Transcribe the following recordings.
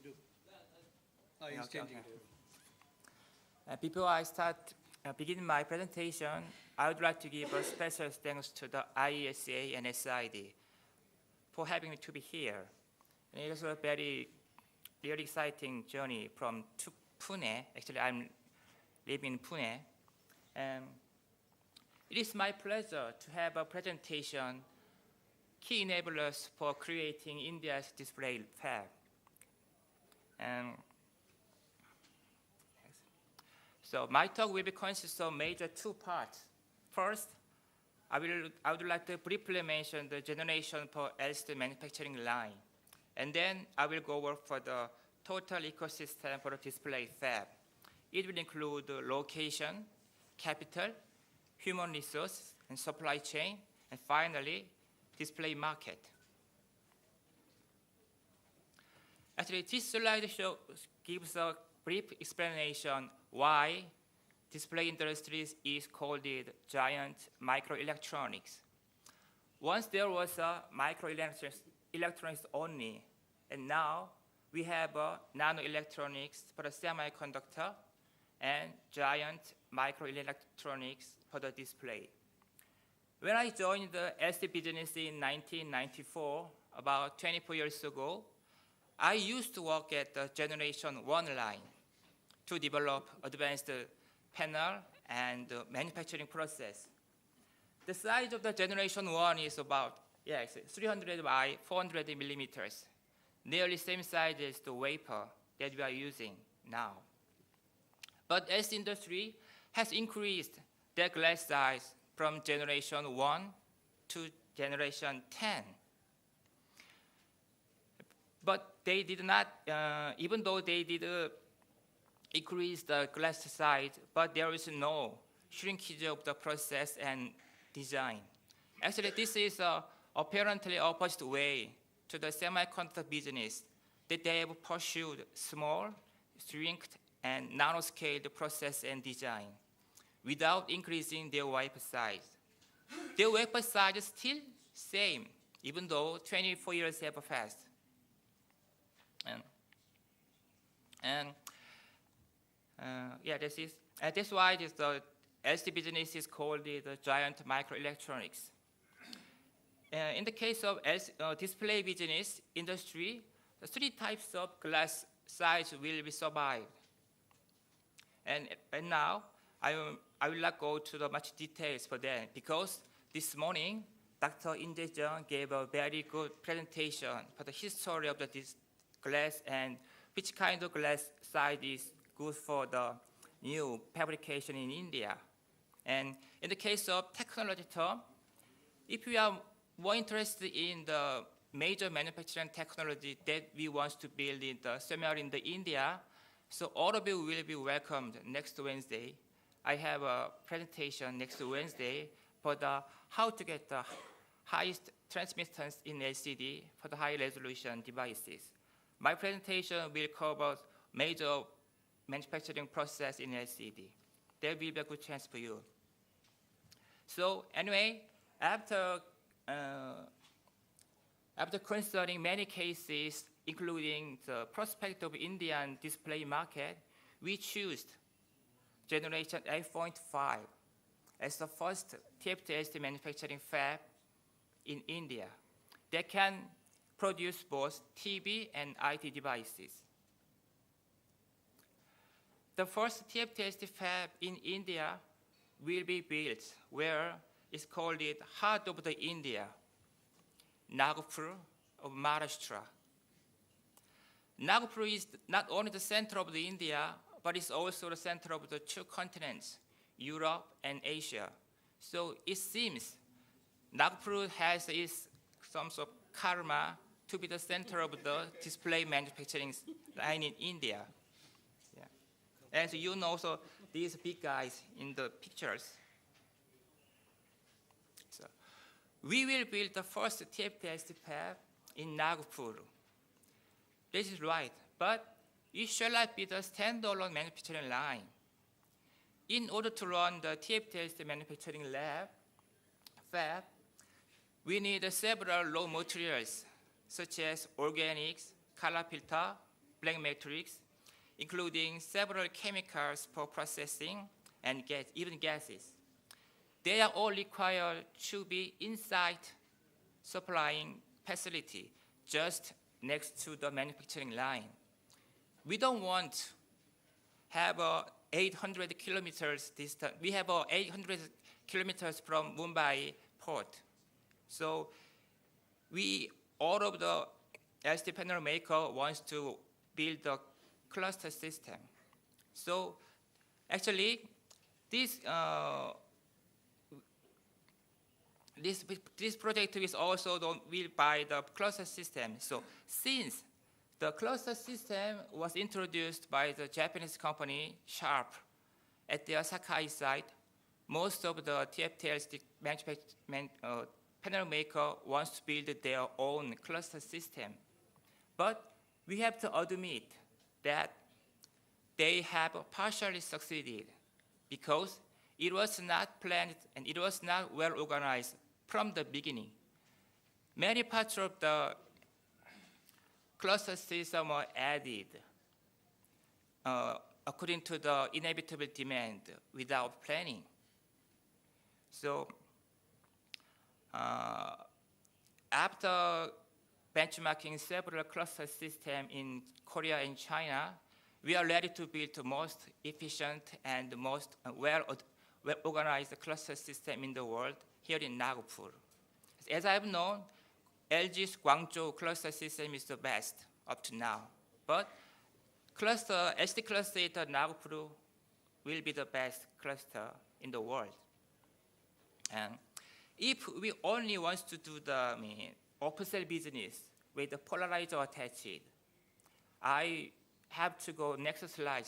do. Oh, he's changing. Before I begin my presentation, I would like to give a special thanks to the IESA and SID for having me to be here. And it was a really exciting journey from Pune. Actually, I'm living in Pune. It is my pleasure to have a presentation, Key Enablers for Creating India's Display Fab. So my talk will consist of major two parts. First, I would like to briefly mention the generation for LCD manufacturing line. And then I will go over for the total ecosystem for the display fab. It will include location, capital, human resource, and supply chain, and finally, display market. Actually, this slide gives a brief explanation why display industries is called giant microelectronics. Once there was a microelectronics only, and now we have nanoelectronics for the semiconductor and giant microelectronics for the display. When I joined the LCD business in 1994, about 24 years ago, I used to work at the Generation 1 line to develop advanced panel and manufacturing process. The size of the Generation 1 is about 300 by 400 millimeters, nearly same size as the wafer that we are using now. But as the industry has increased their glass size from Generation 1 to Generation 10. But they did not, even though they did increase the glass size, but there is no shrinkage of the process and design. Actually, this is apparently opposite way to the semiconductor business that they have pursued small, shrinked, and nanoscaled process and design without increasing their wafer size. Their wafer size is still same, even though 24 years have passed. That's why the LCD business is called the giant microelectronics. In the case of display business industry, the three types of glass size will be survived. And now, I will not go to the much details for that because this morning, Dr. In Jae Jung gave a very good presentation for the history of this glass and which kind of glass size is good for the new fabrication in India. And in the case of technology term, if we are more interested in the major manufacturing technology that we want to build somewhere in India, so all of you will be welcomed next Wednesday. I have a presentation next Wednesday for how to get the highest transmittance in LCD for the high resolution devices. My presentation will cover major manufacturing process in LCD. There will be a good chance for you. So anyway, after considering many cases, including the prospect of Indian display market, we choose Generation 8.5 as the first TFT-LCD manufacturing fab in India that can produce both TV and IT devices. The first TFT-LCD fab in India will be built where it's called the Heart of the India, Nagpur of Maharashtra. Nagpur is not only the center of the India, but it's also the center of the two continents, Europe and Asia. So it seems Nagpur has some sort of karma to be the center of the display manufacturing line in India. Yeah. And so you know so these big guys in the pictures. So we will build the first TFT-LCD fab in Nagpur. This is right, but it shall not be the standalone manufacturing line. In order to run the TFT-LCD manufacturing fab, we need several raw materials, such as organics, color filter, black matrix, including several chemicals for processing and even gases. They are all required to be inside supplying facility, just next to the manufacturing line. We don't want have 800 kilometers distance. We have 800 kilometers from Mumbai port. So all of the LCD panel maker wants to build a cluster system. So actually, this project is also built by the cluster system. So since the cluster system was introduced by the Japanese company Sharp at their Sakai site, most of the TFT-LCD panel maker wants to build their own cluster system. But we have to admit that they have partially succeeded because it was not planned and it was not well organized from the beginning. Many parts of the cluster system are added according to the inevitable demand without planning. So after benchmarking several cluster systems in Korea and China, we are ready to build the most efficient and most well-organized cluster system in the world here in Nagpur. As I've known, LG's Guangzhou cluster system is the best up to now. But LCD cluster at Nagpur will be the best cluster in the world. And if we only want to do the open cell business with the polarizer attached, I have to go next slide.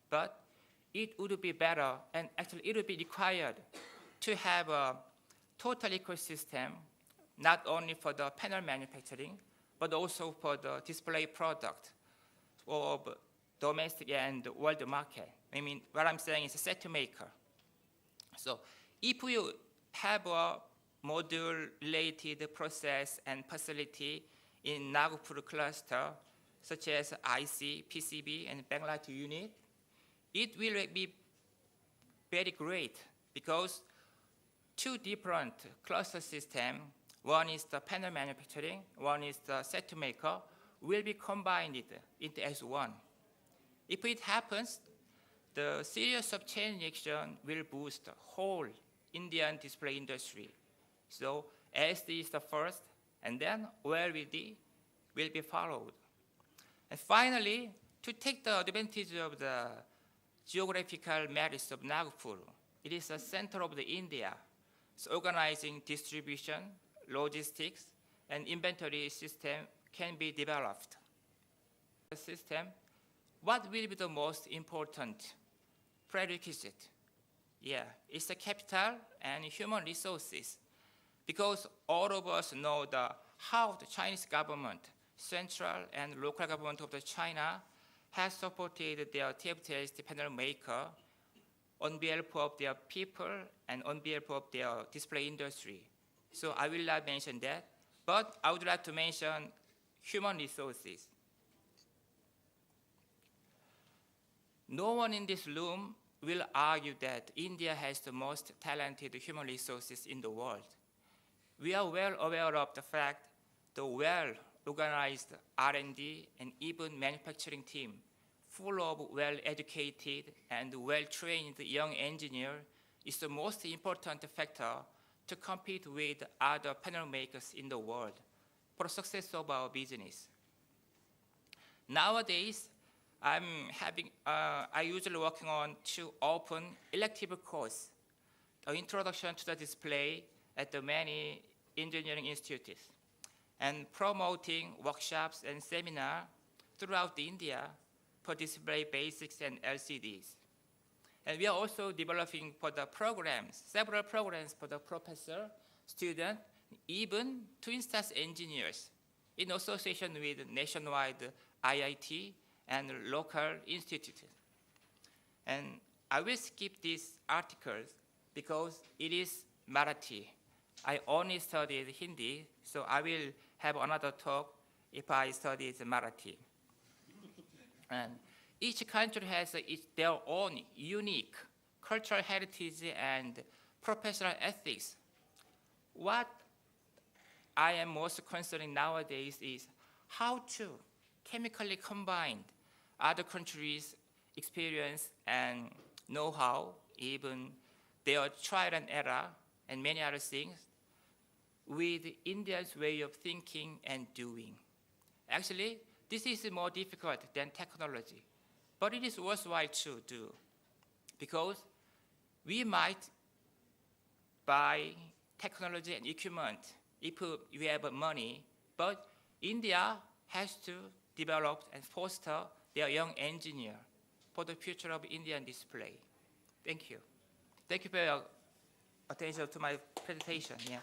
But it would be better, and actually it would be required to have a total ecosystem, not only for the panel manufacturing, but also for the display product of domestic and world market. What I'm saying is a set maker. So if we have a module-related process and facility in Nagpur cluster, such as IC, PCB, and backlight unit, it will be very great because two different cluster systems, one is the panel manufacturing, one is the set maker, will be combined into as one. If it happens, the series of chain reaction will boost the whole Indian display industry. So LCD is the first, and then OLED will be followed. And finally, to take the advantage of the geographical merits of Nagpur, it is the center of the India. So organizing distribution, logistics, and inventory system can be developed. The system, what will be the most important prerequisite? It's the capital and human resources. Because all of us know how the Chinese government, central and local government of China, has supported their TFT-LCD panel maker on behalf of their people and on behalf of their display industry. So I will not mention that, but I would like to mention human resources. No one in this room will argue that India has the most talented human resources in the world. We are well aware of the fact the well-organized R&D and even manufacturing team, full of well-educated and well-trained young engineers, is the most important factor to compete with other panel makers in the world for the success of our business. Nowadays, I usually working on two open elective courses, an introduction to the display at the many engineering institutes, and promoting workshops and seminars throughout India for display basics and LCDs. And we are also developing for the programs, several programs for the professor, student, even to instance engineers in association with nationwide IIT and local institutes. And I will skip these articles because it is Marathi. I only studied Hindi, so I will have another talk if I studied Marathi. And each country has their own unique cultural heritage and professional ethics. What I am most concerned nowadays is how to chemically combine other countries' experience and know-how, even their trial and error and many other things, with India's way of thinking and doing. Actually, this is more difficult than technology, but it is worthwhile to do because we might buy technology and equipment if we have money, but India has to develop and foster their young engineer for the future of Indian display. Thank you. Thank you for your attention to my presentation. Yeah.